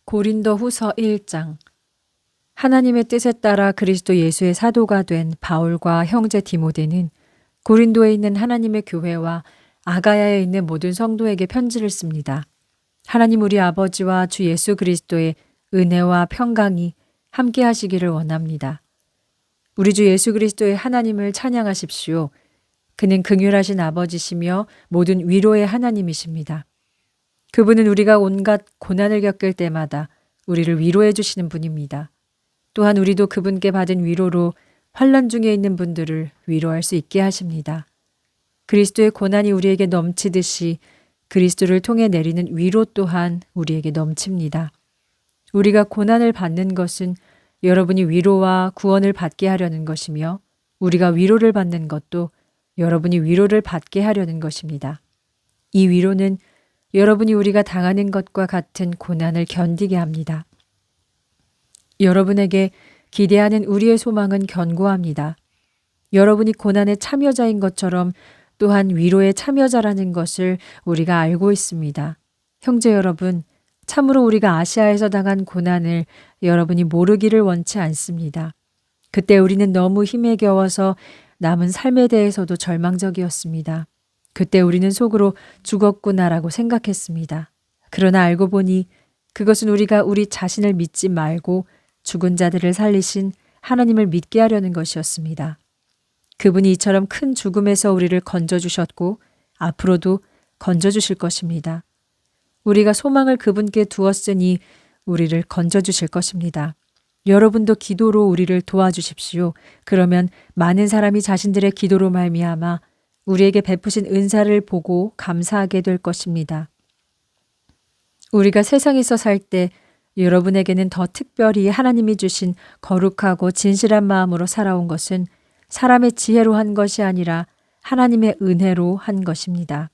고린도후서 1장. 하나님의 뜻에 따라 그리스도 예수의 사도가 된 바울과 형제 디모데는 고린도에 있는 하나님의 교회와 아가야에 있는 모든 성도에게 편지를 씁니다. 하나님 우리 아버지와 주 예수 그리스도의 은혜와 평강이 함께 하시기를 원합니다. 우리 주 예수 그리스도의 하나님을 찬양하십시오. 그는 긍휼하신 아버지시며 모든 위로의 하나님이십니다. 그분은 우리가 온갖 고난을 겪을 때마다 우리를 위로해 주시는 분입니다. 또한 우리도 그분께 받은 위로로 환난 중에 있는 분들을 위로할 수 있게 하십니다. 그리스도의 고난이 우리에게 넘치듯이 그리스도를 통해 내리는 위로 또한 우리에게 넘칩니다. 우리가 고난을 받는 것은 여러분이 위로와 구원을 받게 하려는 것이며 우리가 위로를 받는 것도 여러분이 위로를 받게 하려는 것입니다. 이 위로는 여러분이 우리가 당하는 것과 같은 고난을 견디게 합니다. 여러분에게 기대하는 우리의 소망은 견고합니다. 여러분이 고난의 참여자인 것처럼 또한 위로의 참여자라는 것을 우리가 알고 있습니다. 형제 여러분, 참으로 우리가 아시아에서 당한 고난을 여러분이 모르기를 원치 않습니다. 그때 우리는 너무 힘에 겨워서 남은 삶에 대해서도 절망적이었습니다. 그때 우리는 속으로 죽었구나라고 생각했습니다. 그러나 알고 보니 그것은 우리가 우리 자신을 믿지 말고 죽은 자들을 살리신 하나님을 믿게 하려는 것이었습니다. 그분이 이처럼 큰 죽음에서 우리를 건져주셨고 앞으로도 건져주실 것입니다. 우리가 소망을 그분께 두었으니 우리를 건져주실 것입니다. 여러분도 기도로 우리를 도와주십시오. 그러면 많은 사람이 자신들의 기도로 말미암아 우리에게 베푸신 은사를 보고 감사하게 될 것입니다. 우리가 세상에서 살 때 여러분에게는 더 특별히 하나님이 주신 거룩하고 진실한 마음으로 살아온 것은 사람의 지혜로 한 것이 아니라 하나님의 은혜로 한 것입니다.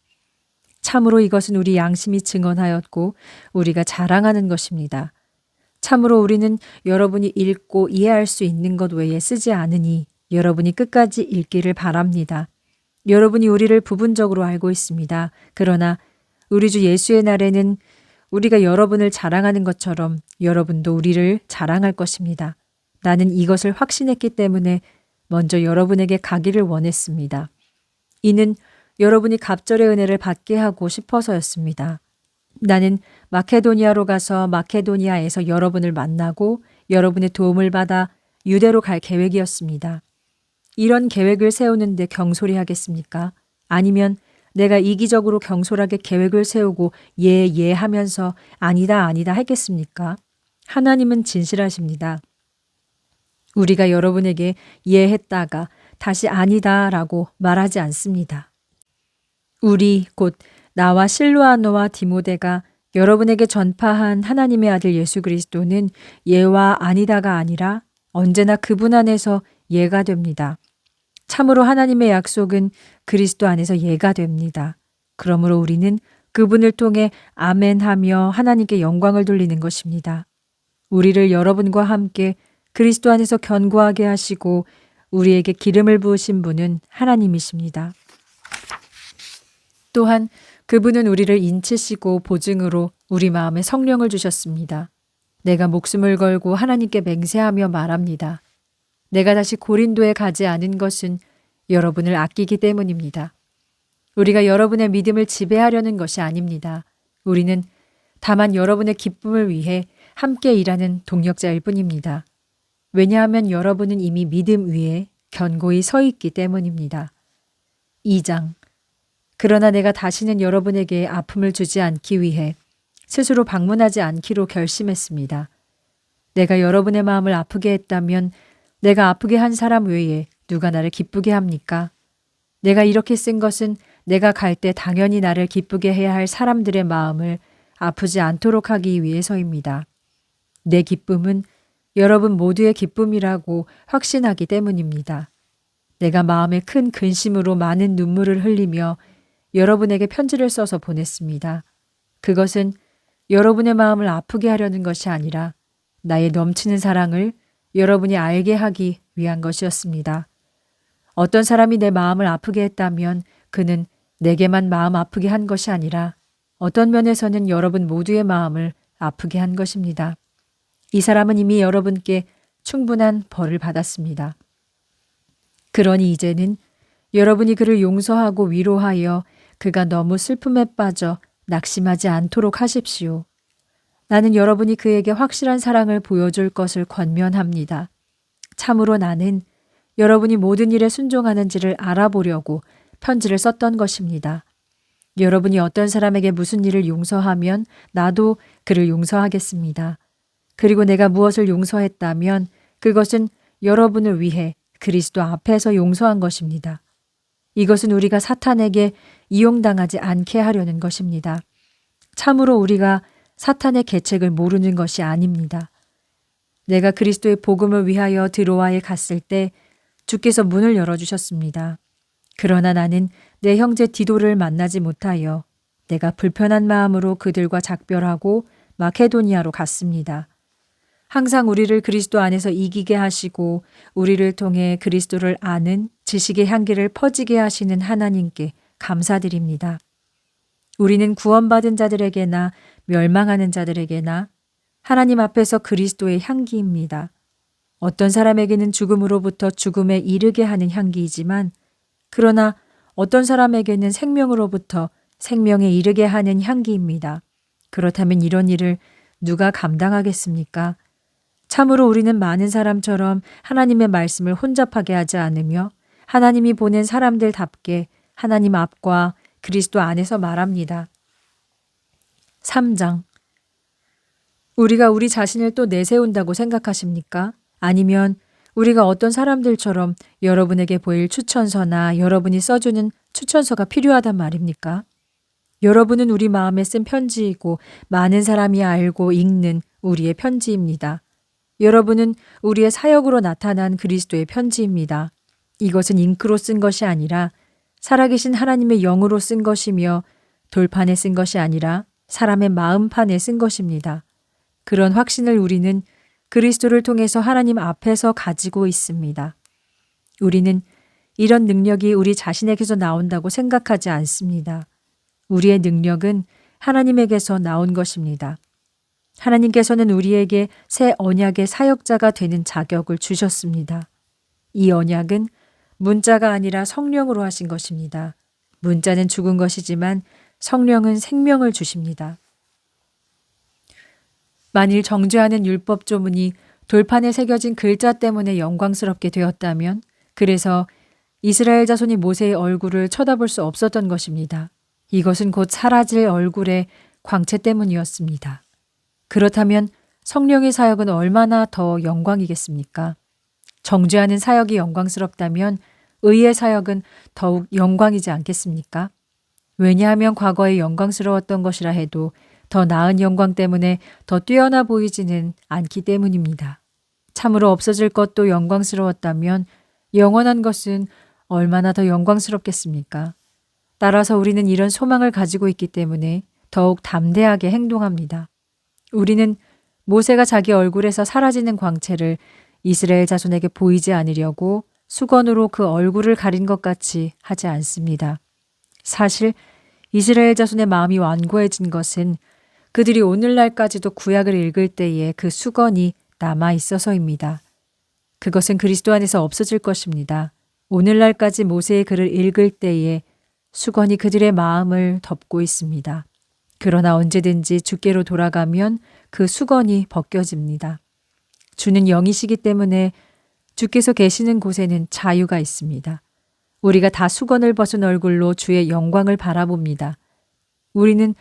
참으로 이것은 우리 양심이 증언하였고 우리가 자랑하는 것입니다. 참으로 우리는 여러분이 읽고 이해할 수 있는 것 외에 쓰지 않으니 여러분이 끝까지 읽기를 바랍니다. 여러분이 우리를 부분적으로 알고 있습니다. 그러나 우리 주 예수의 날에는 우리가 여러분을 자랑하는 것처럼 여러분도 우리를 자랑할 것입니다. 나는 이것을 확신했기 때문에 먼저 여러분에게 가기를 원했습니다. 이는 여러분이 갑절의 은혜를 받게 하고 싶어서였습니다. 나는 마케도니아로 가서 마케도니아에서 여러분을 만나고 여러분의 도움을 받아 유대로 갈 계획이었습니다. 이런 계획을 세우는데 경솔히 하겠습니까? 아니면 내가 이기적으로 경솔하게 계획을 세우고 예 하면서 아니다 하겠습니까? 하나님은 진실하십니다. 우리가 여러분에게 예 했다가 다시 아니다라고 말하지 않습니다. 우리 곧 나와 실루아노와 디모데가 여러분에게 전파한 하나님의 아들 예수 그리스도는 예와 아니다가 아니라 언제나 그분 안에서 예가 됩니다. 참으로 하나님의 약속은 그리스도 안에서 예가 됩니다. 그러므로 우리는 그분을 통해 아멘하며 하나님께 영광을 돌리는 것입니다. 우리를 여러분과 함께 그리스도 안에서 견고하게 하시고 우리에게 기름을 부으신 분은 하나님이십니다. 또한 그분은 우리를 인치시고 보증으로 우리 마음에 성령을 주셨습니다. 내가 목숨을 걸고 하나님께 맹세하며 말합니다. 내가 다시 고린도에 가지 않은 것은 여러분을 아끼기 때문입니다. 우리가 여러분의 믿음을 지배하려는 것이 아닙니다. 우리는 다만 여러분의 기쁨을 위해 함께 일하는 동력자일 뿐입니다. 왜냐하면 여러분은 이미 믿음 위에 견고히 서 있기 때문입니다. 2장. 그러나 내가 다시는 여러분에게 아픔을 주지 않기 위해 스스로 방문하지 않기로 결심했습니다. 내가 여러분의 마음을 아프게 했다면 내가 아프게 한 사람 외에 누가 나를 기쁘게 합니까? 내가 이렇게 쓴 것은 내가 갈 때 당연히 나를 기쁘게 해야 할 사람들의 마음을 아프지 않도록 하기 위해서입니다. 내 기쁨은 여러분 모두의 기쁨이라고 확신하기 때문입니다. 내가 마음에 큰 근심으로 많은 눈물을 흘리며 여러분에게 편지를 써서 보냈습니다. 그것은 여러분의 마음을 아프게 하려는 것이 아니라 나의 넘치는 사랑을 여러분이 알게 하기 위한 것이었습니다. 어떤 사람이 내 마음을 아프게 했다면 그는 내게만 마음 아프게 한 것이 아니라 어떤 면에서는 여러분 모두의 마음을 아프게 한 것입니다. 이 사람은 이미 여러분께 충분한 벌을 받았습니다. 그러니 이제는 여러분이 그를 용서하고 위로하여 그가 너무 슬픔에 빠져 낙심하지 않도록 하십시오. 나는 여러분이 그에게 확실한 사랑을 보여줄 것을 권면합니다. 참으로 나는 여러분이 모든 일에 순종하는지를 알아보려고 편지를 썼던 것입니다. 여러분이 어떤 사람에게 무슨 일을 용서하면 나도 그를 용서하겠습니다. 그리고 내가 무엇을 용서했다면 그것은 여러분을 위해 그리스도 앞에서 용서한 것입니다. 이것은 우리가 사탄에게 이용당하지 않게 하려는 것입니다. 참으로 우리가 사탄의 계책을 모르는 것이 아닙니다. 내가 그리스도의 복음을 위하여 드로아에 갔을 때 주께서 문을 열어주셨습니다. 그러나 나는 내 형제 디도를 만나지 못하여 내가 불편한 마음으로 그들과 작별하고 마케도니아로 갔습니다. 항상 우리를 그리스도 안에서 이기게 하시고 우리를 통해 그리스도를 아는 지식의 향기를 퍼지게 하시는 하나님께 감사드립니다. 우리는 구원받은 자들에게나 멸망하는 자들에게나 하나님 앞에서 그리스도의 향기입니다. 어떤 사람에게는 죽음으로부터 죽음에 이르게 하는 향기이지만 그러나 어떤 사람에게는 생명으로부터 생명에 이르게 하는 향기입니다. 그렇다면 이런 일을 누가 감당하겠습니까? 참으로 우리는 많은 사람처럼 하나님의 말씀을 혼잡하게 하지 않으며 하나님이 보낸 사람들답게 하나님 앞과 그리스도 안에서 말합니다. 3장. 우리가 우리 자신을 또 내세운다고 생각하십니까? 아니면 우리가 어떤 사람들처럼 여러분에게 보일 추천서나 여러분이 써주는 추천서가 필요하단 말입니까? 여러분은 우리 마음에 쓴 편지이고 많은 사람이 알고 읽는 우리의 편지입니다. 여러분은 우리의 사역으로 나타난 그리스도의 편지입니다. 이것은 잉크로 쓴 것이 아니라 살아계신 하나님의 영으로 쓴 것이며 돌판에 쓴 것이 아니라 사람의 마음판에 쓴 것입니다. 그런 확신을 우리는 그리스도를 통해서 하나님 앞에서 가지고 있습니다. 우리는 이런 능력이 우리 자신에게서 나온다고 생각하지 않습니다. 우리의 능력은 하나님에게서 나온 것입니다. 하나님께서는 우리에게 새 언약의 사역자가 되는 자격을 주셨습니다. 이 언약은 문자가 아니라 성령으로 하신 것입니다. 문자는 죽은 것이지만 성령은 생명을 주십니다. 만일 정죄하는 율법 조문이 돌판에 새겨진 글자 때문에 영광스럽게 되었다면 그래서 이스라엘 자손이 모세의 얼굴을 쳐다볼 수 없었던 것입니다. 이것은 곧 사라질 얼굴의 광채 때문이었습니다. 그렇다면 성령의 사역은 얼마나 더 영광이겠습니까? 정죄하는 사역이 영광스럽다면 의의 사역은 더욱 영광이지 않겠습니까? 왜냐하면 과거에 영광스러웠던 것이라 해도 더 나은 영광 때문에 더 뛰어나 보이지는 않기 때문입니다. 참으로 없어질 것도 영광스러웠다면 영원한 것은 얼마나 더 영광스럽겠습니까? 따라서 우리는 이런 소망을 가지고 있기 때문에 더욱 담대하게 행동합니다. 우리는 모세가 자기 얼굴에서 사라지는 광채를 이스라엘 자손에게 보이지 않으려고 수건으로 그 얼굴을 가린 것 같이 하지 않습니다. 사실 이스라엘 자손의 마음이 완고해진 것은 그들이 오늘날까지도 구약을 읽을 때에 그 수건이 남아 있어서입니다. 그것은 그리스도 안에서 없어질 것입니다. 오늘날까지 모세의 글을 읽을 때에 수건이 그들의 마음을 덮고 있습니다. 그러나 언제든지 주께로 돌아가면 그 수건이 벗겨집니다. 주는 영이시기 때문에 주께서 계시는 곳에는 자유가 있습니다. 우리가 다 수건을 벗은 얼굴로 주의 영광을 바라봅니다. 우리는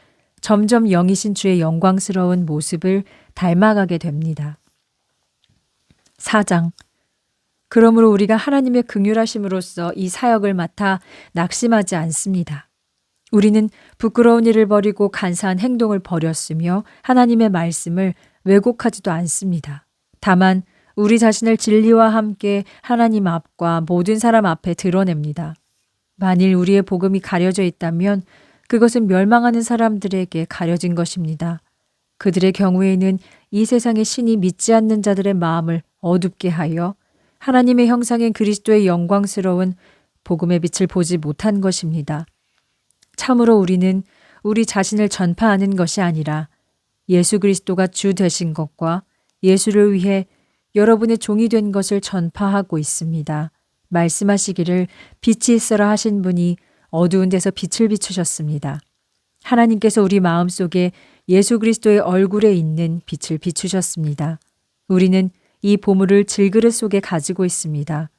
점점 영이신 주의 영광스러운 모습을 닮아가게 됩니다. 4장. 그러므로 우리가 하나님의 긍휼하심으로써 이 사역을 맡아 낙심하지 않습니다. 우리는 부끄러운 일을 버리고 간사한 행동을 버렸으며 하나님의 말씀을 왜곡하지도 않습니다. 다만 우리 자신을 진리와 함께 하나님 앞과 모든 사람 앞에 드러냅니다. 만일 우리의 복음이 가려져 있다면 그것은 멸망하는 사람들에게 가려진 것입니다. 그들의 경우에는 이 세상의 신이 믿지 않는 자들의 마음을 어둡게 하여 하나님의 형상인 그리스도의 영광스러운 복음의 빛을 보지 못한 것입니다. 참으로 우리는 우리 자신을 전파하는 것이 아니라 예수 그리스도가 주 되신 것과 예수를 위해 여러분의 종이 된 것을 전파하고 있습니다. 말씀하시기를 빛이 있어라 하신 분이 어두운 데서 빛을 비추셨습니다. 하나님께서 우리 마음속에 예수 그리스도의 얼굴에 있는 빛을 비추셨습니다. 우리는 이 보물을 질그릇 속에 가지고 있습니다.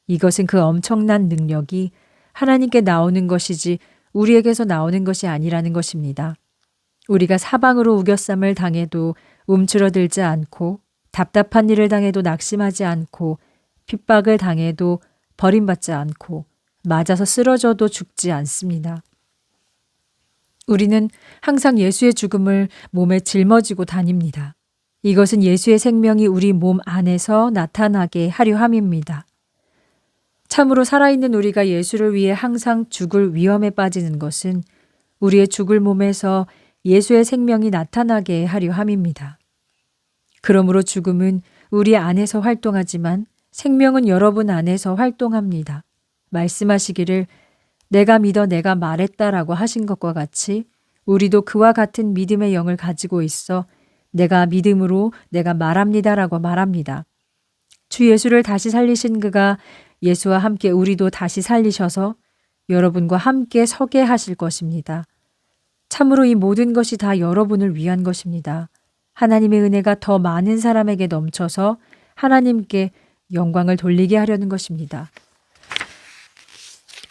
이것은 그 엄청난 능력이 하나님께 나오는 것이지 우리에게서 나오는 것이 아니라는 것입니다. 우리가 사방으로 우겨쌈을 당해도 움츠러들지 않고 답답한 일을 당해도 낙심하지 않고 핍박을 당해도 버림받지 않고 맞아서 쓰러져도 죽지 않습니다. 우리는 항상 예수의 죽음을 몸에 짊어지고 다닙니다. 이것은 예수의 생명이 우리 몸 안에서 나타나게 하려 함입니다. 참으로 살아있는 우리가 예수를 위해 항상 죽을 위험에 빠지는 것은 우리의 죽을 몸에서 예수의 생명이 나타나게 하려 함입니다. 그러므로 죽음은 우리 안에서 활동하지만 생명은 여러분 안에서 활동합니다. 말씀하시기를 내가 믿어 내가 말했다라고 하신 것과 같이 우리도 그와 같은 믿음의 영을 가지고 있어 내가 믿음으로 내가 말합니다라고 말합니다. 주 예수를 다시 살리신 그가 예수와 함께 우리도 다시 살리셔서 여러분과 함께 서게 하실 것입니다. 참으로 이 모든 것이 다 여러분을 위한 것입니다. 하나님의 은혜가 더 많은 사람에게 넘쳐서 하나님께 영광을 돌리게 하려는 것입니다.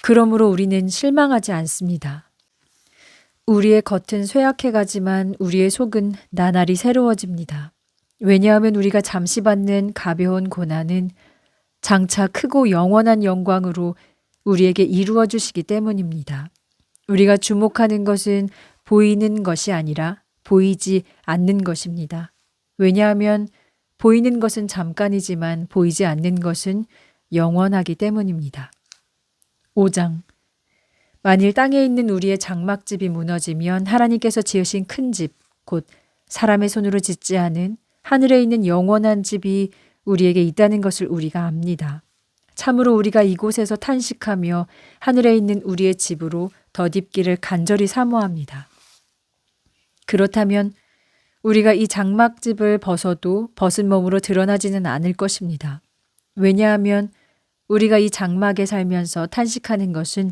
그러므로 우리는 실망하지 않습니다. 우리의 겉은 쇠약해가지만 우리의 속은 나날이 새로워집니다. 왜냐하면 우리가 잠시 받는 가벼운 고난은 장차 크고 영원한 영광으로 우리에게 이루어 주시기 때문입니다. 우리가 주목하는 것은 보이는 것이 아니라 보이지 않는 것입니다. 왜냐하면 보이는 것은 잠깐이지만 보이지 않는 것은 영원하기 때문입니다. 5장. 만일 땅에 있는 우리의 장막집이 무너지면 하나님께서 지으신 큰 집, 곧 사람의 손으로 짓지 않은 하늘에 있는 영원한 집이 우리에게 있다는 것을 우리가 압니다. 참으로 우리가 이곳에서 탄식하며 하늘에 있는 우리의 집으로 덧입기를 간절히 사모합니다. 그렇다면 우리가 이 장막집을 벗어도 벗은 몸으로 드러나지는 않을 것입니다. 왜냐하면 우리가 이 장막에 살면서 탄식하는 것은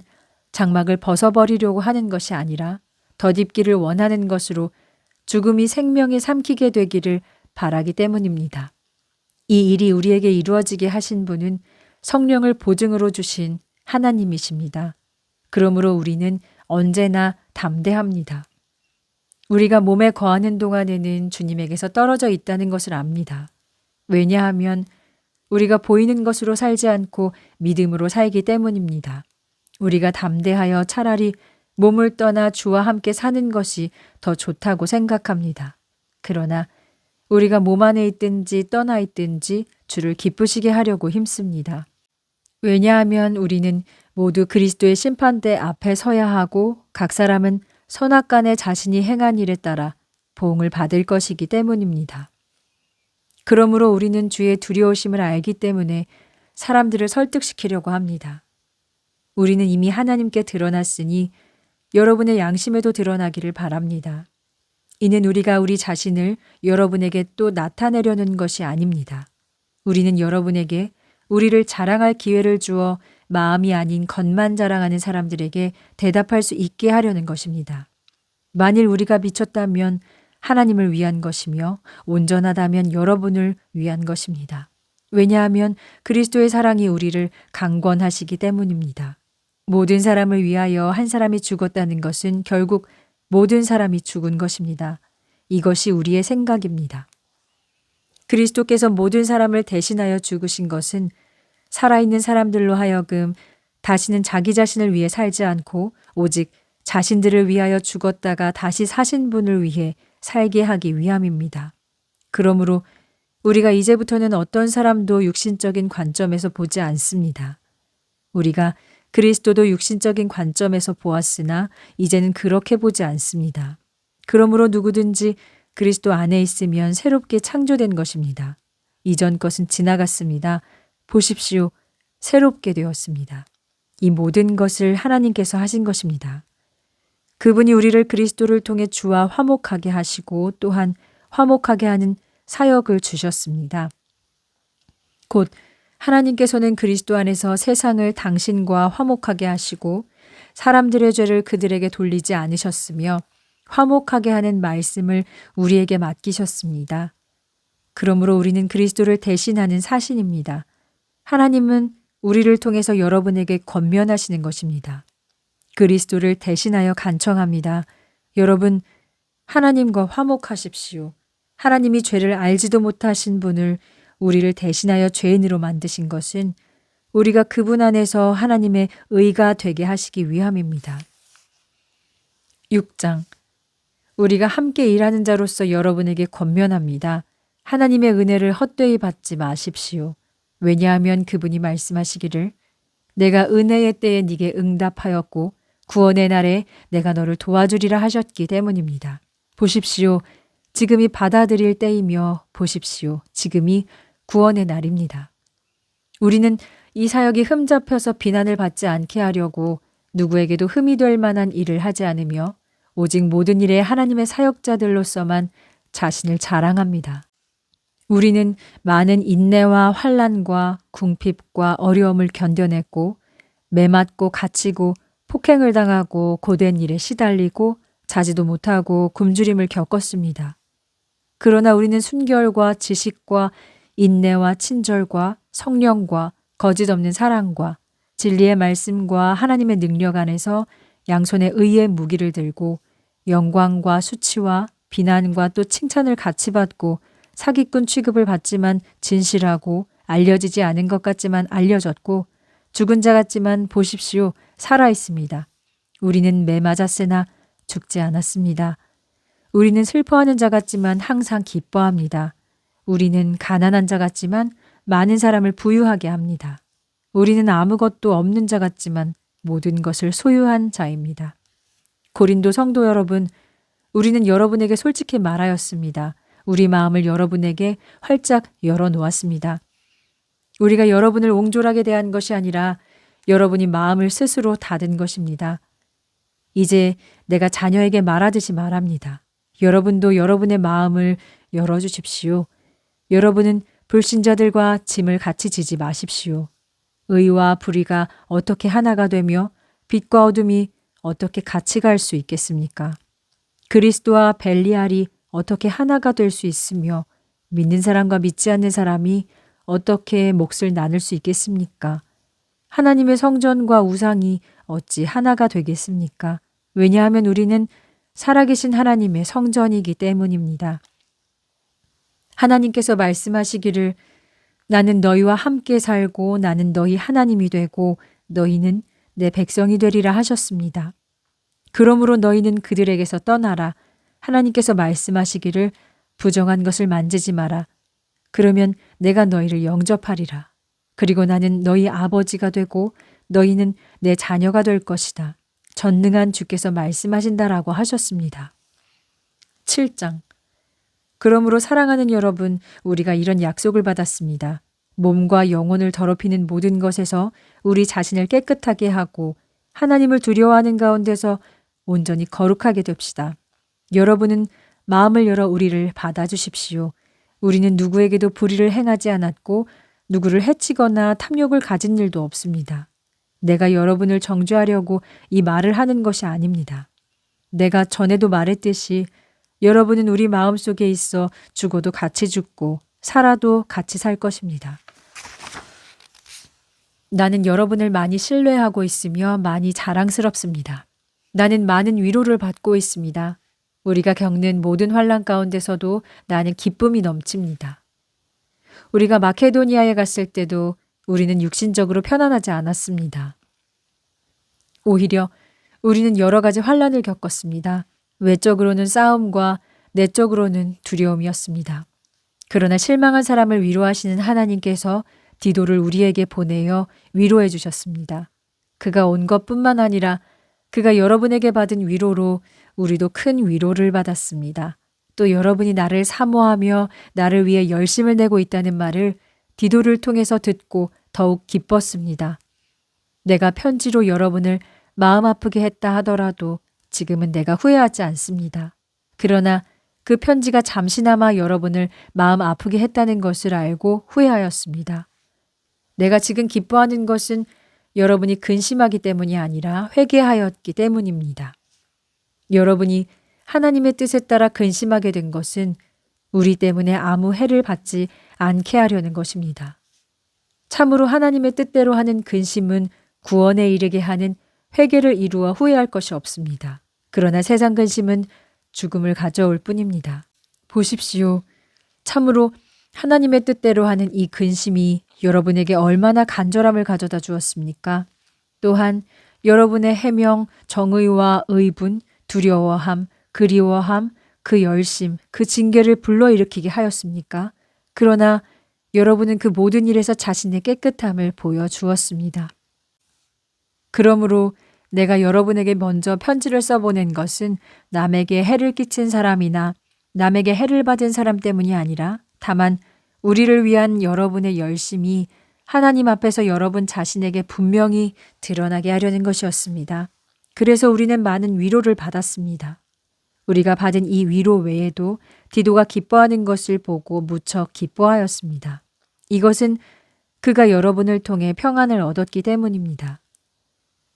장막을 벗어버리려고 하는 것이 아니라 덧입기를 원하는 것으로 죽음이 생명에 삼키게 되기를 바라기 때문입니다. 이 일이 우리에게 이루어지게 하신 분은 성령을 보증으로 주신 하나님이십니다. 그러므로 우리는 언제나 담대합니다. 우리가 몸에 거하는 동안에는 주님에게서 떨어져 있다는 것을 압니다. 왜냐하면 우리가 보이는 것으로 살지 않고 믿음으로 살기 때문입니다. 우리가 담대하여 차라리 몸을 떠나 주와 함께 사는 것이 더 좋다고 생각합니다. 그러나 우리가 몸 안에 있든지 떠나 있든지 주를 기쁘시게 하려고 힘씁니다. 왜냐하면 우리는 모두 그리스도의 심판대 앞에 서야 하고 각 사람은 선악간에 자신이 행한 일에 따라 보응을 받을 것이기 때문입니다. 그러므로 우리는 주의 두려우심을 알기 때문에 사람들을 설득시키려고 합니다. 우리는 이미 하나님께 드러났으니 여러분의 양심에도 드러나기를 바랍니다. 이는 우리가 우리 자신을 여러분에게 또 나타내려는 것이 아닙니다. 우리는 여러분에게 우리를 자랑할 기회를 주어 마음이 아닌 겉만 자랑하는 사람들에게 대답할 수 있게 하려는 것입니다. 만일 우리가 미쳤다면 하나님을 위한 것이며 온전하다면 여러분을 위한 것입니다. 왜냐하면 그리스도의 사랑이 우리를 강권하시기 때문입니다. 모든 사람을 위하여 한 사람이 죽었다는 것은 결국 모든 사람이 죽은 것입니다. 이것이 우리의 생각입니다. 그리스도께서 모든 사람을 대신하여 죽으신 것은 살아있는 사람들로 하여금 다시는 자기 자신을 위해 살지 않고 오직 자신들을 위하여 죽었다가 다시 사신 분을 위해 살게 하기 위함입니다. 그러므로 우리가 이제부터는 어떤 사람도 육신적인 관점에서 보지 않습니다. 우리가 그리스도도 육신적인 관점에서 보았으나 이제는 그렇게 보지 않습니다. 그러므로 누구든지 그리스도 안에 있으면 새롭게 창조된 것입니다. 이전 것은 지나갔습니다. 보십시오. 새롭게 되었습니다. 이 모든 것을 하나님께서 하신 것입니다. 그분이 우리를 그리스도를 통해 주와 화목하게 하시고 또한 화목하게 하는 사역을 주셨습니다. 곧 하나님께서는 그리스도 안에서 세상을 당신과 화목하게 하시고 사람들의 죄를 그들에게 돌리지 않으셨으며 화목하게 하는 말씀을 우리에게 맡기셨습니다. 그러므로 우리는 그리스도를 대신하는 사신입니다. 하나님은 우리를 통해서 여러분에게 권면하시는 것입니다. 그리스도를 대신하여 간청합니다. 여러분, 하나님과 화목하십시오. 하나님이 죄를 알지도 못하신 분을 우리를 대신하여 죄인으로 만드신 것은 우리가 그분 안에서 하나님의 의가 되게 하시기 위함입니다. 6장. 우리가 함께 일하는 자로서 여러분에게 권면합니다. 하나님의 은혜를 헛되이 받지 마십시오. 왜냐하면 그분이 말씀하시기를 내가 은혜의 때에 네게 응답하였고 구원의 날에 내가 너를 도와주리라 하셨기 때문입니다. 보십시오. 지금이 받아들일 때이며 보십시오. 지금이 구원의 날입니다. 우리는 이 사역이 흠잡혀서 비난을 받지 않게 하려고 누구에게도 흠이 될 만한 일을 하지 않으며 오직 모든 일에 하나님의 사역자들로서만 자신을 자랑합니다. 우리는 많은 인내와 환난과 궁핍과 어려움을 견뎌냈고 매맞고 갇히고 폭행을 당하고 고된 일에 시달리고 자지도 못하고 굶주림을 겪었습니다. 그러나 우리는 순결과 지식과 인내와 친절과 성령과 거짓 없는 사랑과 진리의 말씀과 하나님의 능력 안에서 양손에 의의 무기를 들고 영광과 수치와 비난과 또 칭찬을 같이 받고 사기꾼 취급을 받지만 진실하고 알려지지 않은 것 같지만 알려졌고 죽은 자 같지만 보십시오. 살아 있습니다. 우리는 매맞았으나 죽지 않았습니다. 우리는 슬퍼하는 자 같지만 항상 기뻐합니다. 우리는 가난한 자 같지만 많은 사람을 부유하게 합니다. 우리는 아무것도 없는 자 같지만 모든 것을 소유한 자입니다. 고린도 성도 여러분, 우리는 여러분에게 솔직히 말하였습니다. 우리 마음을 여러분에게 활짝 열어놓았습니다. 우리가 여러분을 옹졸하게 대한 것이 아니라 여러분이 마음을 스스로 닫은 것입니다. 이제 내가 자녀에게 말하듯이 말합니다. 여러분도 여러분의 마음을 열어주십시오. 여러분은 불신자들과 짐을 같이 지지 마십시오. 의와 불의가 어떻게 하나가 되며 빛과 어둠이 어떻게 같이 갈 수 있겠습니까? 그리스도와 벨리알이 어떻게 하나가 될 수 있으며 믿는 사람과 믿지 않는 사람이 어떻게 몫을 나눌 수 있겠습니까? 하나님의 성전과 우상이 어찌 하나가 되겠습니까? 왜냐하면 우리는 살아계신 하나님의 성전이기 때문입니다. 하나님께서 말씀하시기를 나는 너희와 함께 살고 나는 너희 하나님이 되고 너희는 내 백성이 되리라 하셨습니다. 그러므로 너희는 그들에게서 떠나라. 하나님께서 말씀하시기를 부정한 것을 만지지 마라. 그러면 내가 너희를 영접하리라. 그리고 나는 너희 아버지가 되고 너희는 내 자녀가 될 것이다. 전능한 주께서 말씀하신다라고 하셨습니다. 7장. 그러므로 사랑하는 여러분, 우리가 이런 약속을 받았습니다. 몸과 영혼을 더럽히는 모든 것에서 우리 자신을 깨끗하게 하고 하나님을 두려워하는 가운데서 온전히 거룩하게 됩시다. 여러분은 마음을 열어 우리를 받아주십시오. 우리는 누구에게도 불의를 행하지 않았고 누구를 해치거나 탐욕을 가진 일도 없습니다. 내가 여러분을 정죄하려고 이 말을 하는 것이 아닙니다. 내가 전에도 말했듯이 여러분은 우리 마음속에 있어 죽어도 같이 죽고 살아도 같이 살 것입니다. 나는 여러분을 많이 신뢰하고 있으며 많이 자랑스럽습니다. 나는 많은 위로를 받고 있습니다. 우리가 겪는 모든 환난 가운데서도 나는 기쁨이 넘칩니다. 우리가 마케도니아에 갔을 때도 우리는 육신적으로 편안하지 않았습니다. 오히려 우리는 여러 가지 환난을 겪었습니다. 외적으로는 싸움과 내적으로는 두려움이었습니다. 그러나 실망한 사람을 위로하시는 하나님께서 디도를 우리에게 보내어 위로해 주셨습니다. 그가 온 것뿐만 아니라 그가 여러분에게 받은 위로로 우리도 큰 위로를 받았습니다. 또 여러분이 나를 사모하며 나를 위해 열심을 내고 있다는 말을 디도를 통해서 듣고 더욱 기뻤습니다. 내가 편지로 여러분을 마음 아프게 했다 하더라도 지금은 내가 후회하지 않습니다. 그러나 그 편지가 잠시나마 여러분을 마음 아프게 했다는 것을 알고 후회하였습니다. 내가 지금 기뻐하는 것은 여러분이 근심하기 때문이 아니라 회개하였기 때문입니다. 여러분이 하나님의 뜻에 따라 근심하게 된 것은 우리 때문에 아무 해를 받지 않게 하려는 것입니다. 참으로 하나님의 뜻대로 하는 근심은 구원에 이르게 하는 회개를 이루어 후회할 것이 없습니다. 그러나 세상 근심은 죽음을 가져올 뿐입니다. 보십시오. 참으로 하나님의 뜻대로 하는 이 근심이 여러분에게 얼마나 간절함을 가져다 주었습니까? 또한 여러분의 해명, 정의와 의분, 두려워함, 그리워함, 그 열심, 그 징계를 불러일으키게 하였습니까? 그러나 여러분은 그 모든 일에서 자신의 깨끗함을 보여주었습니다. 그러므로 내가 여러분에게 먼저 편지를 써보낸 것은 남에게 해를 끼친 사람이나 남에게 해를 받은 사람 때문이 아니라 다만 우리를 위한 여러분의 열심이 하나님 앞에서 여러분 자신에게 분명히 드러나게 하려는 것이었습니다. 그래서 우리는 많은 위로를 받았습니다. 우리가 받은 이 위로 외에도 디도가 기뻐하는 것을 보고 무척 기뻐하였습니다. 이것은 그가 여러분을 통해 평안을 얻었기 때문입니다.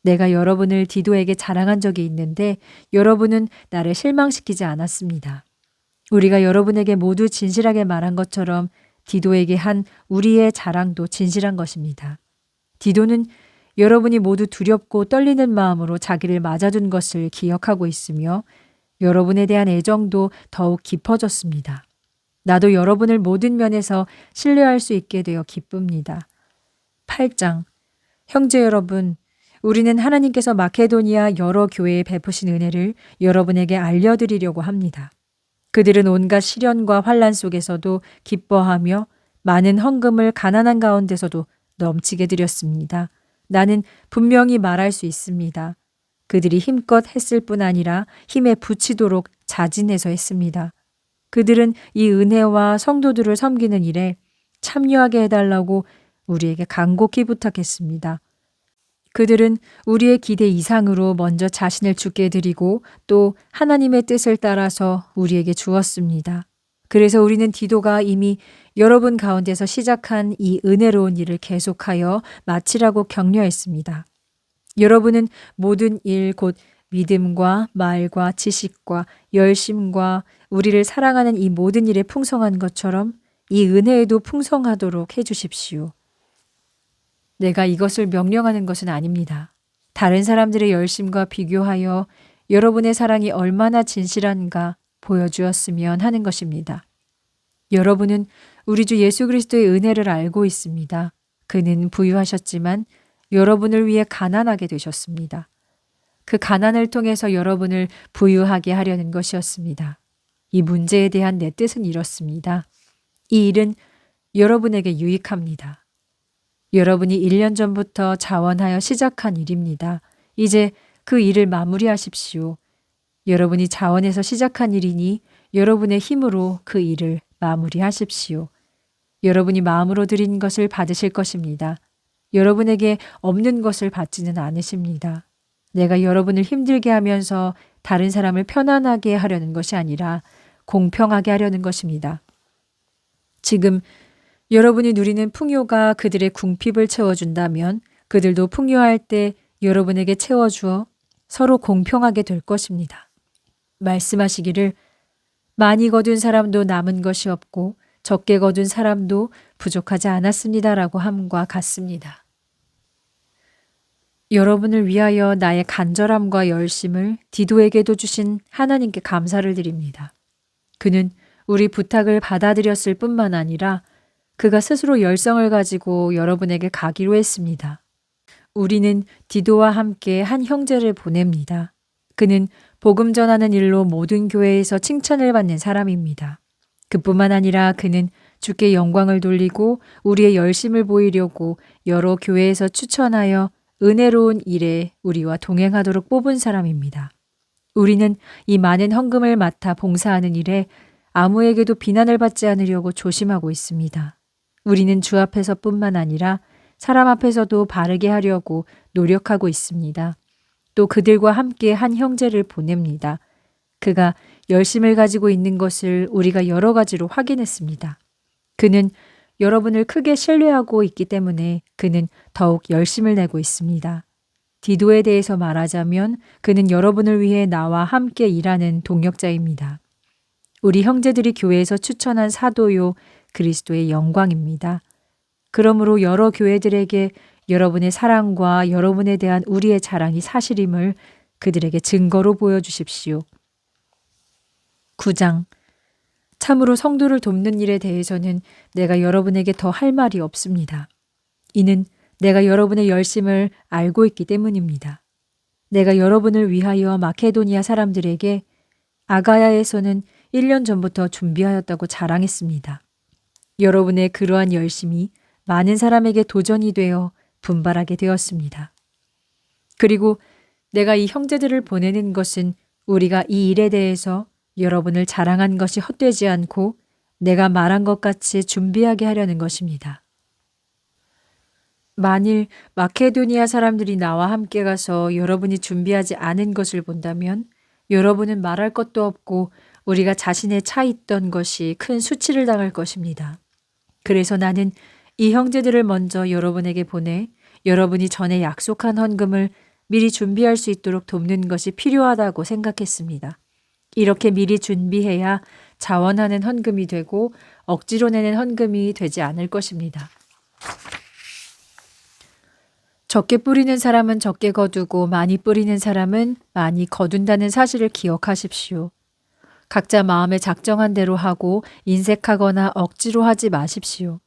내가 여러분을 디도에게 자랑한 적이 있는데 여러분은 나를 실망시키지 않았습니다. 우리가 여러분에게 모두 진실하게 말한 것처럼 디도에게 한 우리의 자랑도 진실한 것입니다. 디도는 여러분이 모두 두렵고 떨리는 마음으로 자기를 맞아둔 것을 기억하고 있으며 여러분에 대한 애정도 더욱 깊어졌습니다. 나도 여러분을 모든 면에서 신뢰할 수 있게 되어 기쁩니다. 8장. 형제 여러분, 우리는 하나님께서 마케도니아 여러 교회에 베푸신 은혜를 여러분에게 알려드리려고 합니다. 그들은 온갖 시련과 환난 속에서도 기뻐하며 많은 헌금을 가난한 가운데서도 넘치게 드렸습니다. 나는 분명히 말할 수 있습니다. 그들이 힘껏 했을 뿐 아니라 힘에 부치도록 자진해서 했습니다. 그들은 이 은혜와 성도들을 섬기는 일에 참여하게 해달라고 우리에게 간곡히 부탁했습니다. 그들은 우리의 기대 이상으로 먼저 자신을 주께 드리고 또 하나님의 뜻을 따라서 우리에게 주었습니다. 그래서 우리는 디도가 이미 여러분 가운데서 시작한 이 은혜로운 일을 계속하여 마치라고 격려했습니다. 여러분은 모든 일 곧 믿음과 말과 지식과 열심과 우리를 사랑하는 이 모든 일에 풍성한 것처럼 이 은혜에도 풍성하도록 해주십시오. 내가 이것을 명령하는 것은 아닙니다. 다른 사람들의 열심과 비교하여 여러분의 사랑이 얼마나 진실한가 보여주었으면 하는 것입니다. 여러분은 우리 주 예수 그리스도의 은혜를 알고 있습니다. 그는 부유하셨지만 여러분을 위해 가난하게 되셨습니다. 그 가난을 통해서 여러분을 부유하게 하려는 것이었습니다. 이 문제에 대한 내 뜻은 이렇습니다. 이 일은 여러분에게 유익합니다. 여러분이 1년 전부터 자원하여 시작한 일입니다. 이제 그 일을 마무리하십시오. 여러분이 자원해서 시작한 일이니 여러분의 힘으로 그 일을 마무리하십시오. 여러분이 마음으로 드린 것을 받으실 것입니다. 여러분에게 없는 것을 받지는 않으십니다. 내가 여러분을 힘들게 하면서 다른 사람을 편안하게 하려는 것이 아니라 공평하게 하려는 것입니다. 지금 여러분이 누리는 풍요가 그들의 궁핍을 채워준다면 그들도 풍요할 때 여러분에게 채워주어 서로 공평하게 될 것입니다. 말씀하시기를 많이 거둔 사람도 남은 것이 없고 적게 거둔 사람도 부족하지 않았습니다라고 함과 같습니다. 여러분을 위하여 나의 간절함과 열심을 디도에게도 주신 하나님께 감사를 드립니다. 그는 우리 부탁을 받아들였을 뿐만 아니라 그가 스스로 열성을 가지고 여러분에게 가기로 했습니다. 우리는 디도와 함께 한 형제를 보냅니다. 그는 복음 전하는 일로 모든 교회에서 칭찬을 받는 사람입니다. 그뿐만 아니라 그는 주께 영광을 돌리고 우리의 열심을 보이려고 여러 교회에서 추천하여 은혜로운 일에 우리와 동행하도록 뽑은 사람입니다. 우리는 이 많은 헌금을 맡아 봉사하는 일에 아무에게도 비난을 받지 않으려고 조심하고 있습니다. 우리는 주 앞에서뿐만 아니라 사람 앞에서도 바르게 하려고 노력하고 있습니다. 또 그들과 함께 한 형제를 보냅니다. 그가 열심을 가지고 있는 것을 우리가 여러 가지로 확인했습니다. 그는 여러분을 크게 신뢰하고 있기 때문에 그는 더욱 열심을 내고 있습니다. 디도에 대해서 말하자면 그는 여러분을 위해 나와 함께 일하는 동역자입니다. 우리 형제들이 교회에서 추천한 사도요 그리스도의 영광입니다. 그러므로 여러 교회들에게 여러분의 사랑과 여러분에 대한 우리의 자랑이 사실임을 그들에게 증거로 보여주십시오. 9장. 참으로 성도를 돕는 일에 대해서는 내가 여러분에게 더 할 말이 없습니다. 이는 내가 여러분의 열심을 알고 있기 때문입니다. 내가 여러분을 위하여 마케도니아 사람들에게 아가야에서는 1년 전부터 준비하였다고 자랑했습니다. 여러분의 그러한 열심이 많은 사람에게 도전이 되어 분발하게 되었습니다. 그리고 내가 이 형제들을 보내는 것은 우리가 이 일에 대해서 여러분을 자랑한 것이 헛되지 않고 내가 말한 것 같이 준비하게 하려는 것입니다. 만일 마케도니아 사람들이 나와 함께 가서 여러분이 준비하지 않은 것을 본다면 여러분은 말할 것도 없고 우리가 자신에 차 있던 것이 큰 수치를 당할 것입니다. 그래서 나는 이 형제들을 먼저 여러분에게 보내 여러분이 전에 약속한 헌금을 미리 준비할 수 있도록 돕는 것이 필요하다고 생각했습니다. 이렇게 미리 준비해야 자원하는 헌금이 되고 억지로 내는 헌금이 되지 않을 것입니다. 적게 뿌리는 사람은 적게 거두고 많이 뿌리는 사람은 많이 거둔다는 사실을 기억하십시오. 각자 마음에 작정한 대로 하고 인색하거나 억지로 하지 마십시오.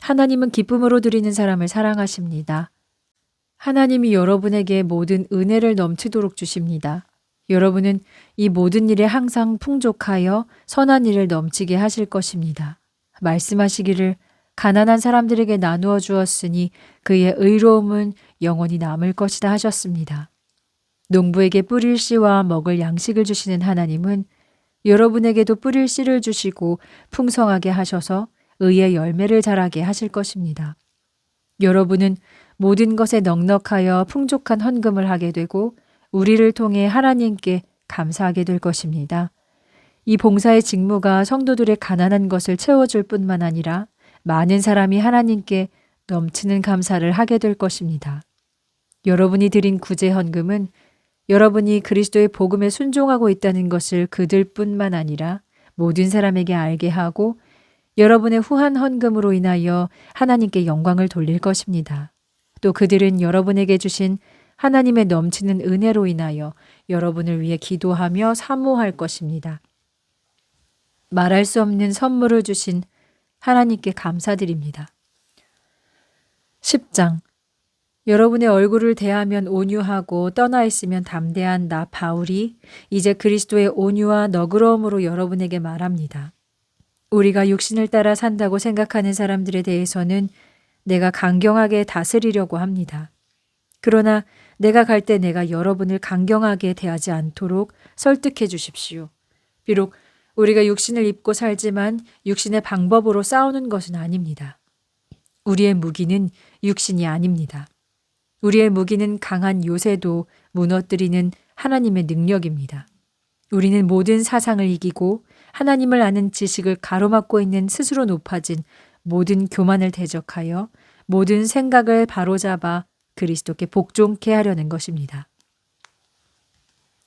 하나님은 기쁨으로 드리는 사람을 사랑하십니다. 하나님이 여러분에게 모든 은혜를 넘치도록 주십니다. 여러분은 이 모든 일에 항상 풍족하여 선한 일을 넘치게 하실 것입니다. 말씀하시기를 가난한 사람들에게 나누어 주었으니 그의 의로움은 영원히 남을 것이다 하셨습니다. 농부에게 뿌릴 씨와 먹을 양식을 주시는 하나님은 여러분에게도 뿌릴 씨를 주시고 풍성하게 하셔서 의의 열매를 자라게 하실 것입니다. 여러분은 모든 것에 넉넉하여 풍족한 헌금을 하게 되고 우리를 통해 하나님께 감사하게 될 것입니다. 이 봉사의 직무가 성도들의 가난한 것을 채워줄 뿐만 아니라 많은 사람이 하나님께 넘치는 감사를 하게 될 것입니다. 여러분이 드린 구제 헌금은 여러분이 그리스도의 복음에 순종하고 있다는 것을 그들뿐만 아니라 모든 사람에게 알게 하고 여러분의 후한 헌금으로 인하여 하나님께 영광을 돌릴 것입니다. 또 그들은 여러분에게 주신 하나님의 넘치는 은혜로 인하여 여러분을 위해 기도하며 사모할 것입니다. 말할 수 없는 선물을 주신 하나님께 감사드립니다. 10장. 여러분의 얼굴을 대하면 온유하고 떠나 있으면 담대한 나 바울이 이제 그리스도의 온유와 너그러움으로 여러분에게 말합니다. 우리가 육신을 따라 산다고 생각하는 사람들에 대해서는 내가 강경하게 다스리려고 합니다. 그러나 내가 갈 때 내가 여러분을 강경하게 대하지 않도록 설득해 주십시오. 비록 우리가 육신을 입고 살지만 육신의 방법으로 싸우는 것은 아닙니다. 우리의 무기는 육신이 아닙니다. 우리의 무기는 강한 요새도 무너뜨리는 하나님의 능력입니다. 우리는 모든 사상을 이기고 하나님을 아는 지식을 가로막고 있는 스스로 높아진 모든 교만을 대적하여 모든 생각을 바로잡아 그리스도께 복종케 하려는 것입니다.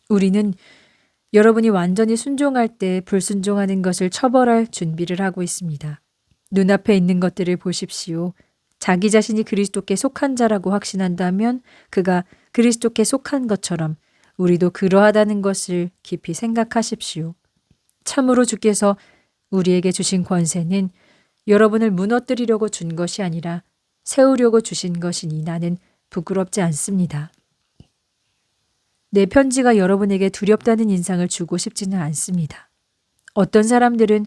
우리는 여러분이 완전히 순종할 때 불순종하는 것을 처벌할 준비를 하고 있습니다. 눈앞에 있는 것들을 보십시오. 자기 자신이 그리스도께 속한 자라고 확신한다면 그가 그리스도께 속한 것처럼 우리도 그러하다는 것을 깊이 생각하십시오. 참으로 주께서 우리에게 주신 권세는 여러분을 무너뜨리려고 준 것이 아니라 세우려고 주신 것이니 나는 부끄럽지 않습니다. 내 편지가 여러분에게 두렵다는 인상을 주고 싶지는 않습니다. 어떤 사람들은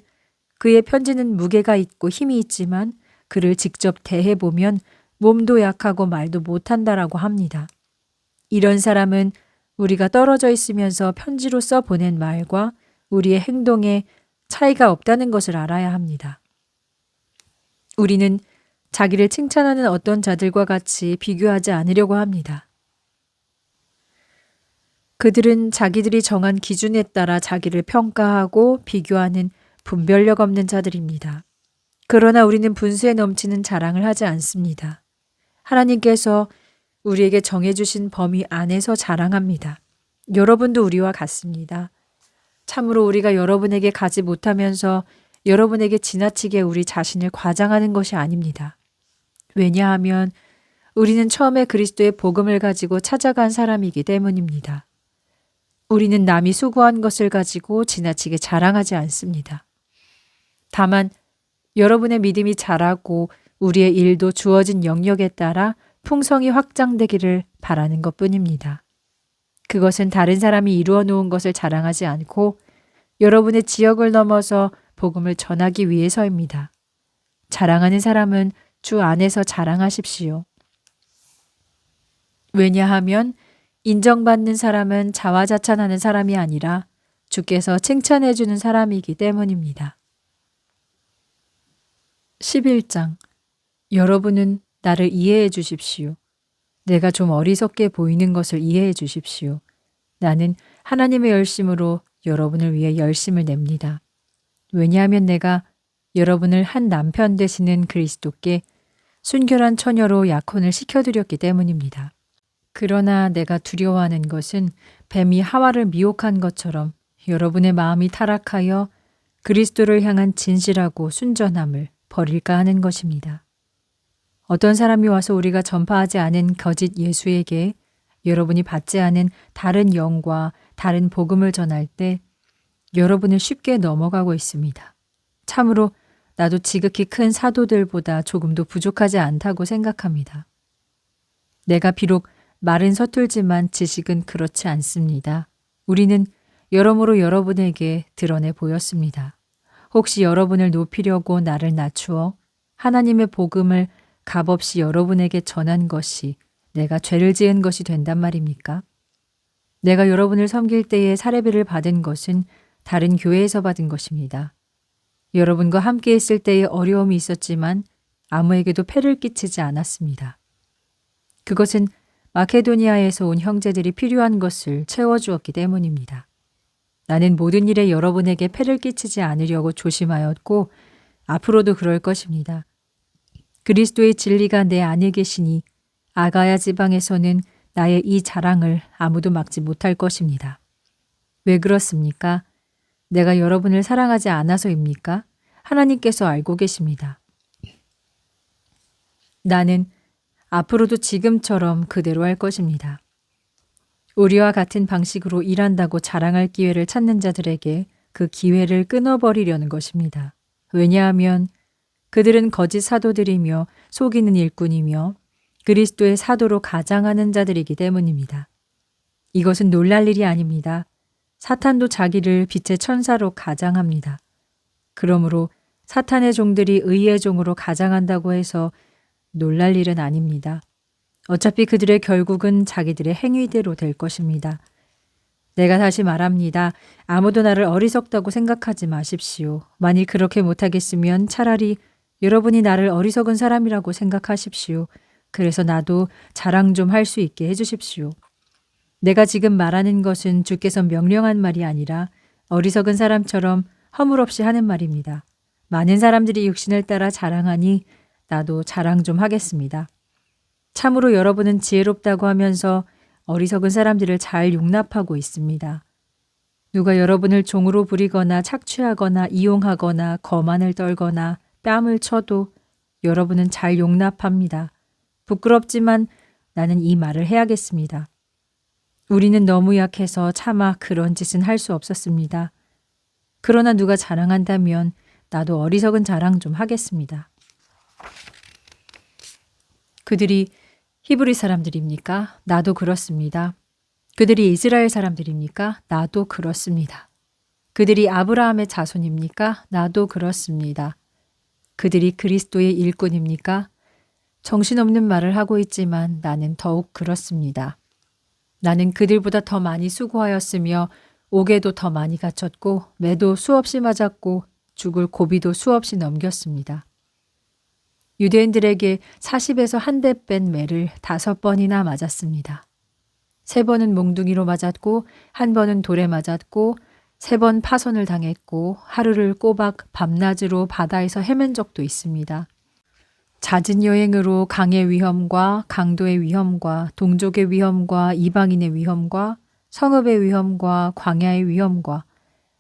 그의 편지는 무게가 있고 힘이 있지만 그를 직접 대해보면 몸도 약하고 말도 못한다라고 합니다. 이런 사람은 우리가 떨어져 있으면서 편지로 써 보낸 말과 우리의 행동에 차이가 없다는 것을 알아야 합니다. 우리는 자기를 칭찬하는 어떤 자들과 같이 비교하지 않으려고 합니다. 그들은 자기들이 정한 기준에 따라 자기를 평가하고 비교하는 분별력 없는 자들입니다. 그러나 우리는 분수에 넘치는 자랑을 하지 않습니다. 하나님께서 우리에게 정해주신 범위 안에서 자랑합니다. 여러분도 우리와 같습니다. 참으로 우리가 여러분에게 가지 못하면서 여러분에게 지나치게 우리 자신을 과장하는 것이 아닙니다. 왜냐하면 우리는 처음에 그리스도의 복음을 가지고 찾아간 사람이기 때문입니다. 우리는 남이 수고한 것을 가지고 지나치게 자랑하지 않습니다. 다만 여러분의 믿음이 자라고 우리의 일도 주어진 영역에 따라 풍성히 확장되기를 바라는 것뿐입니다. 그것은 다른 사람이 이루어 놓은 것을 자랑하지 않고 여러분의 지역을 넘어서 복음을 전하기 위해서입니다. 자랑하는 사람은 주 안에서 자랑하십시오. 왜냐하면 인정받는 사람은 자화자찬하는 사람이 아니라 주께서 칭찬해 주는 사람이기 때문입니다. 11장. 여러분은 나를 이해해 주십시오. 내가 좀 어리석게 보이는 것을 이해해 주십시오. 나는 하나님의 열심으로 여러분을 위해 열심을 냅니다. 왜냐하면 내가 여러분을 한 남편 되시는 그리스도께 순결한 처녀로 약혼을 시켜드렸기 때문입니다. 그러나 내가 두려워하는 것은 뱀이 하와를 미혹한 것처럼 여러분의 마음이 타락하여 그리스도를 향한 진실하고 순전함을 버릴까 하는 것입니다. 어떤 사람이 와서 우리가 전파하지 않은 거짓 예수에게 여러분이 받지 않은 다른 영과 다른 복음을 전할 때 여러분을 쉽게 넘어가고 있습니다. 참으로 나도 지극히 큰 사도들보다 조금도 부족하지 않다고 생각합니다. 내가 비록 말은 서툴지만 지식은 그렇지 않습니다. 우리는 여러모로 여러분에게 드러내 보였습니다. 혹시 여러분을 높이려고 나를 낮추어 하나님의 복음을 값없이 여러분에게 전한 것이 내가 죄를 지은 것이 된단 말입니까? 내가 여러분을 섬길 때에 사례비를 받은 것은 다른 교회에서 받은 것입니다. 여러분과 함께 있을 때에 어려움이 있었지만 아무에게도 폐를 끼치지 않았습니다. 그것은 마케도니아에서 온 형제들이 필요한 것을 채워주었기 때문입니다. 나는 모든 일에 여러분에게 폐를 끼치지 않으려고 조심하였고 앞으로도 그럴 것입니다. 그리스도의 진리가 내 안에 계시니 아가야 지방에서는 나의 이 자랑을 아무도 막지 못할 것입니다. 왜 그렇습니까? 내가 여러분을 사랑하지 않아서입니까? 하나님께서 알고 계십니다. 나는 앞으로도 지금처럼 그대로 할 것입니다. 우리와 같은 방식으로 일한다고 자랑할 기회를 찾는 자들에게 그 기회를 끊어버리려는 것입니다. 왜냐하면 그들은 거짓 사도들이며 속이는 일꾼이며 그리스도의 사도로 가장하는 자들이기 때문입니다. 이것은 놀랄 일이 아닙니다. 사탄도 자기를 빛의 천사로 가장합니다. 그러므로 사탄의 종들이 의의 종으로 가장한다고 해서 놀랄 일은 아닙니다. 어차피 그들의 결국은 자기들의 행위대로 될 것입니다. 내가 다시 말합니다. 아무도 나를 어리석다고 생각하지 마십시오. 만일 그렇게 못하겠으면 차라리 여러분이 나를 어리석은 사람이라고 생각하십시오. 그래서 나도 자랑 좀 할 수 있게 해주십시오. 내가 지금 말하는 것은 주께서 명령한 말이 아니라 어리석은 사람처럼 허물없이 하는 말입니다. 많은 사람들이 육신을 따라 자랑하니 나도 자랑 좀 하겠습니다. 참으로 여러분은 지혜롭다고 하면서 어리석은 사람들을 잘 용납하고 있습니다. 누가 여러분을 종으로 부리거나 착취하거나 이용하거나 거만을 떨거나 뺨을 쳐도 여러분은 잘 용납합니다. 부끄럽지만 나는 이 말을 해야겠습니다. 우리는 너무 약해서 차마 그런 짓은 할 수 없었습니다. 그러나 누가 자랑한다면 나도 어리석은 자랑 좀 하겠습니다. 그들이 히브리 사람들입니까? 나도 그렇습니다. 그들이 이스라엘 사람들입니까? 나도 그렇습니다. 그들이 아브라함의 자손입니까? 나도 그렇습니다. 그들이 그리스도의 일꾼입니까? 정신없는 말을 하고 있지만 나는 더욱 그렇습니다. 나는 그들보다 더 많이 수고하였으며 옥에도 더 많이 갇혔고 매도 수없이 맞았고 죽을 고비도 수없이 넘겼습니다. 유대인들에게 40에서 한 대 뺀 매를 5번이나 맞았습니다. 3번은 몽둥이로 맞았고 1번은 돌에 맞았고 3번 파선을 당했고 하루를 꼬박 밤낮으로 바다에서 헤맨 적도 있습니다. 잦은 여행으로 강의 위험과 강도의 위험과 동족의 위험과 이방인의 위험과 성읍의 위험과 광야의 위험과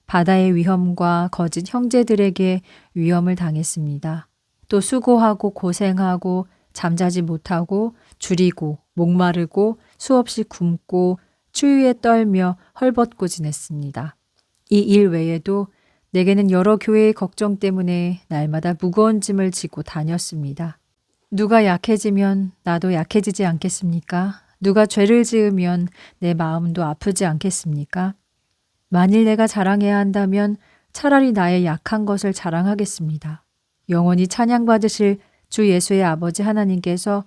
바다의 위험과 거짓 형제들에게 위험을 당했습니다. 또 수고하고 고생하고 잠자지 못하고 줄이고 목마르고 수없이 굶고 추위에 떨며 헐벗고 지냈습니다. 이 일 외에도 내게는 여러 교회의 걱정 때문에 날마다 무거운 짐을 지고 다녔습니다. 누가 약해지면 나도 약해지지 않겠습니까? 누가 죄를 지으면 내 마음도 아프지 않겠습니까? 만일 내가 자랑해야 한다면 차라리 나의 약한 것을 자랑하겠습니다. 영원히 찬양받으실 주 예수의 아버지 하나님께서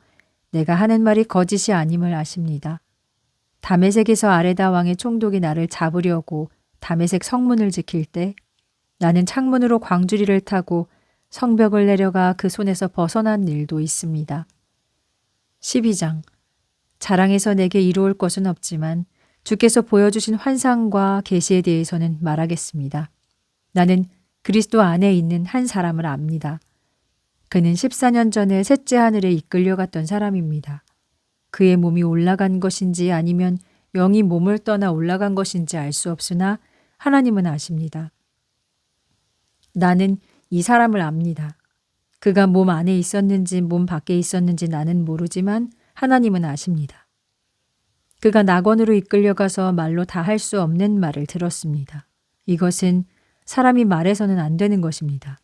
내가 하는 말이 거짓이 아님을 아십니다. 다메섹에서 아레다 왕의 총독이 나를 잡으려고 다메섹 성문을 지킬 때 나는 창문으로 광주리를 타고 성벽을 내려가 그 손에서 벗어난 일도 있습니다. 12장. 자랑해서 내게 이루올 것은 없지만 주께서 보여주신 환상과 계시에 대해서는 말하겠습니다. 나는 그리스도 안에 있는 한 사람을 압니다. 그는 14년 전에 셋째 하늘에 이끌려갔던 사람입니다. 그의 몸이 올라간 것인지 아니면 영이 몸을 떠나 올라간 것인지 알 수 없으나 하나님은 아십니다. 나는 이 사람을 압니다. 그가 몸 안에 있었는지 몸 밖에 있었는지 나는 모르지만 하나님은 아십니다. 그가 낙원으로 이끌려가서 말로 다 할 수 없는 말을 들었습니다. 이것은 사람이 말해서는 안 되는 것입니다.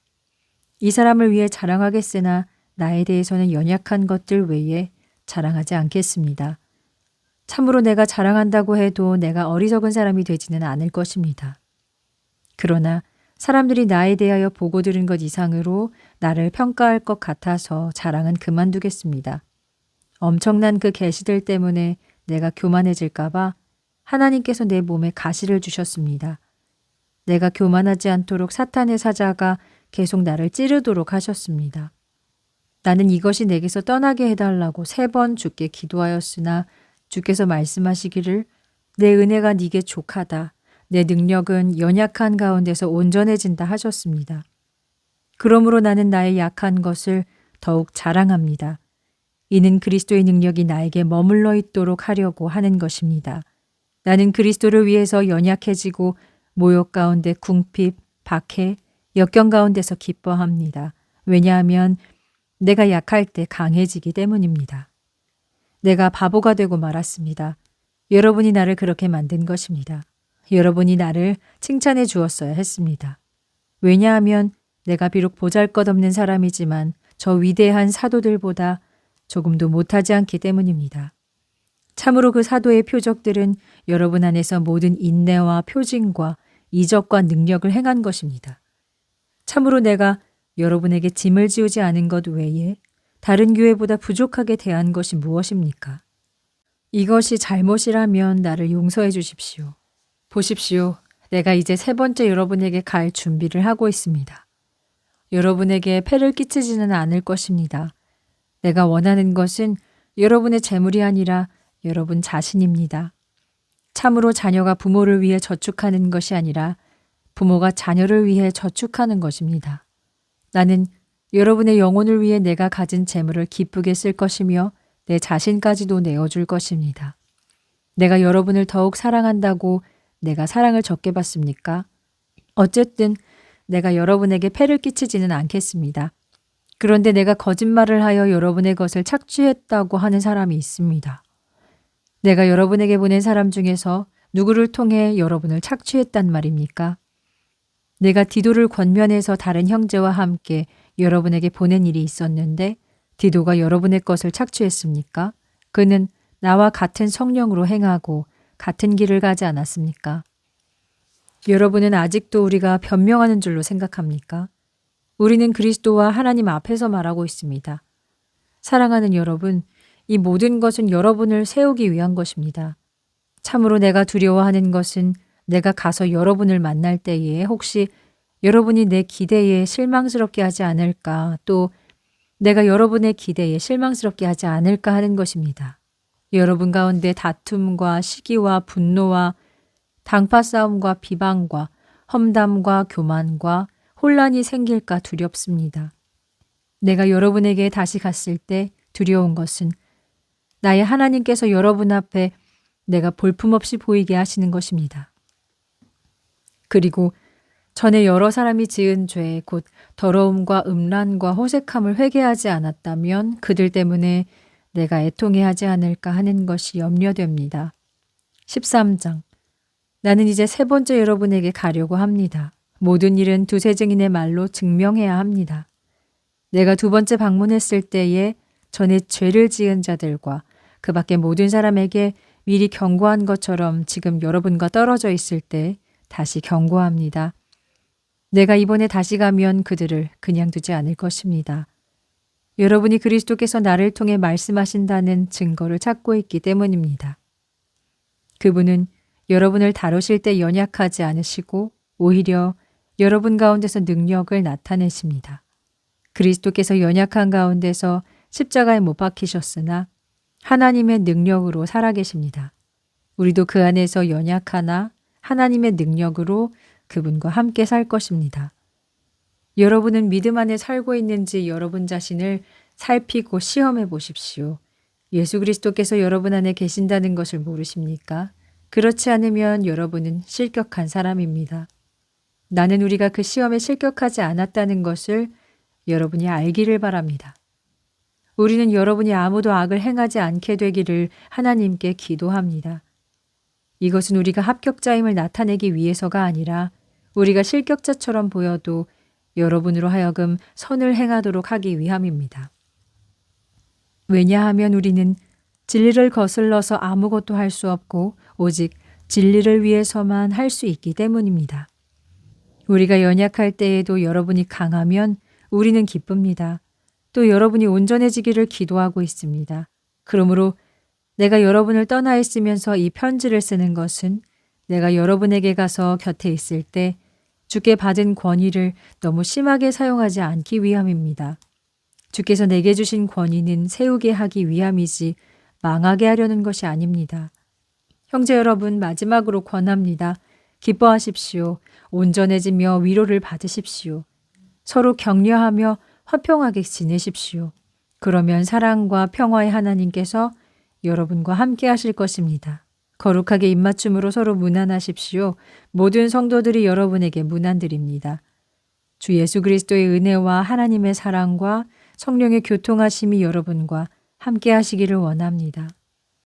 이 사람을 위해 자랑하겠으나 나에 대해서는 연약한 것들 외에 자랑하지 않겠습니다. 참으로 내가 자랑한다고 해도 내가 어리석은 사람이 되지는 않을 것입니다. 그러나 사람들이 나에 대하여 보고 들은 것 이상으로 나를 평가할 것 같아서 자랑은 그만두겠습니다. 엄청난 그 계시들 때문에 내가 교만해질까 봐 하나님께서 내 몸에 가시를 주셨습니다. 내가 교만하지 않도록 사탄의 사자가 계속 나를 찌르도록 하셨습니다. 나는 이것이 내게서 떠나게 해달라고 3번 주께 기도하였으나 주께서 말씀하시기를 내 은혜가 네게 족하다. 내 능력은 연약한 가운데서 온전해진다 하셨습니다. 그러므로 나는 나의 약한 것을 더욱 자랑합니다. 이는 그리스도의 능력이 나에게 머물러 있도록 하려고 하는 것입니다. 나는 그리스도를 위해서 연약해지고 모욕 가운데 궁핍, 박해, 역경 가운데서 기뻐합니다. 왜냐하면 내가 약할 때 강해지기 때문입니다. 내가 바보가 되고 말았습니다. 여러분이 나를 그렇게 만든 것입니다. 여러분이 나를 칭찬해 주었어야 했습니다. 왜냐하면 내가 비록 보잘것없는 사람이지만 저 위대한 사도들보다 조금도 못하지 않기 때문입니다. 참으로 그 사도의 표적들은 여러분 안에서 모든 인내와 표징과 이적과 능력을 행한 것입니다. 참으로 내가 여러분에게 짐을 지우지 않은 것 외에 다른 교회보다 부족하게 대한 것이 무엇입니까? 이것이 잘못이라면 나를 용서해 주십시오. 보십시오. 내가 이제 3번째 여러분에게 갈 준비를 하고 있습니다. 여러분에게 폐를 끼치지는 않을 것입니다. 내가 원하는 것은 여러분의 재물이 아니라 여러분 자신입니다. 참으로 자녀가 부모를 위해 저축하는 것이 아니라 부모가 자녀를 위해 저축하는 것입니다. 나는 여러분의 영혼을 위해 내가 가진 재물을 기쁘게 쓸 것이며 내 자신까지도 내어줄 것입니다. 내가 여러분을 더욱 사랑한다고 내가 사랑을 적게 받습니까? 어쨌든 내가 여러분에게 폐를 끼치지는 않겠습니다. 그런데 내가 거짓말을 하여 여러분의 것을 착취했다고 하는 사람이 있습니다. 내가 여러분에게 보낸 사람 중에서 누구를 통해 여러분을 착취했단 말입니까? 내가 디도를 권면해서 다른 형제와 함께 여러분에게 보낸 일이 있었는데 디도가 여러분의 것을 착취했습니까? 그는 나와 같은 성령으로 행하고 같은 길을 가지 않았습니까? 여러분은 아직도 우리가 변명하는 줄로 생각합니까? 우리는 그리스도와 하나님 앞에서 말하고 있습니다. 사랑하는 여러분, 이 모든 것은 여러분을 세우기 위한 것입니다. 참으로 내가 두려워하는 것은 내가 가서 여러분을 만날 때에 혹시 여러분이 내 기대에 실망스럽게 하지 않을까, 또 내가 여러분의 기대에 실망스럽게 하지 않을까 하는 것입니다. 여러분 가운데 다툼과 시기와 분노와 당파 싸움과 비방과 험담과 교만과 혼란이 생길까 두렵습니다. 내가 여러분에게 다시 갔을 때 두려운 것은 나의 하나님께서 여러분 앞에 내가 볼품없이 보이게 하시는 것입니다. 그리고 전에 여러 사람이 지은 죄, 곧 더러움과 음란과 호색함을 회개하지 않았다면 그들 때문에 내가 애통해하지 않을까 하는 것이 염려됩니다. 13장. 나는 이제 세 번째 여러분에게 가려고 합니다. 모든 일은 두세 증인의 말로 증명해야 합니다. 내가 두 번째 방문했을 때에 전에 죄를 지은 자들과 그 밖에 모든 사람에게 미리 경고한 것처럼 지금 여러분과 떨어져 있을 때 다시 경고합니다. 내가 이번에 다시 가면 그들을 그냥 두지 않을 것입니다. 여러분이 그리스도께서 나를 통해 말씀하신다는 증거를 찾고 있기 때문입니다. 그분은 여러분을 다루실 때 연약하지 않으시고 오히려 여러분 가운데서 능력을 나타내십니다. 그리스도께서 연약한 가운데서 십자가에 못 박히셨으나 하나님의 능력으로 살아계십니다. 우리도 그 안에서 연약하나 하나님의 능력으로 그분과 함께 살 것입니다. 여러분은 믿음 안에 살고 있는지 여러분 자신을 살피고 시험해 보십시오. 예수 그리스도께서 여러분 안에 계신다는 것을 모르십니까? 그렇지 않으면 여러분은 실격한 사람입니다. 나는 우리가 그 시험에 실격하지 않았다는 것을 여러분이 알기를 바랍니다. 우리는 여러분이 아무도 악을 행하지 않게 되기를 하나님께 기도합니다. 이것은 우리가 합격자임을 나타내기 위해서가 아니라 우리가 실격자처럼 보여도 여러분으로 하여금 선을 행하도록 하기 위함입니다. 왜냐하면 우리는 진리를 거슬러서 아무것도 할 수 없고 오직 진리를 위해서만 할 수 있기 때문입니다. 우리가 연약할 때에도 여러분이 강하면 우리는 기쁩니다. 또 여러분이 온전해지기를 기도하고 있습니다. 그러므로 내가 여러분을 떠나 있으면서 이 편지를 쓰는 것은 내가 여러분에게 가서 곁에 있을 때 주께 받은 권위를 너무 심하게 사용하지 않기 위함입니다. 주께서 내게 주신 권위는 세우게 하기 위함이지 망하게 하려는 것이 아닙니다. 형제 여러분, 마지막으로 권합니다. 기뻐하십시오. 온전해지며 위로를 받으십시오. 서로 격려하며 화평하게 지내십시오. 그러면 사랑과 평화의 하나님께서 여러분과 함께 하실 것입니다. 거룩하게 입맞춤으로 서로 문안하십시오. 모든 성도들이 여러분에게 문안드립니다. 주 예수 그리스도의 은혜와 하나님의 사랑과 성령의 교통하심이 여러분과 함께 하시기를 원합니다.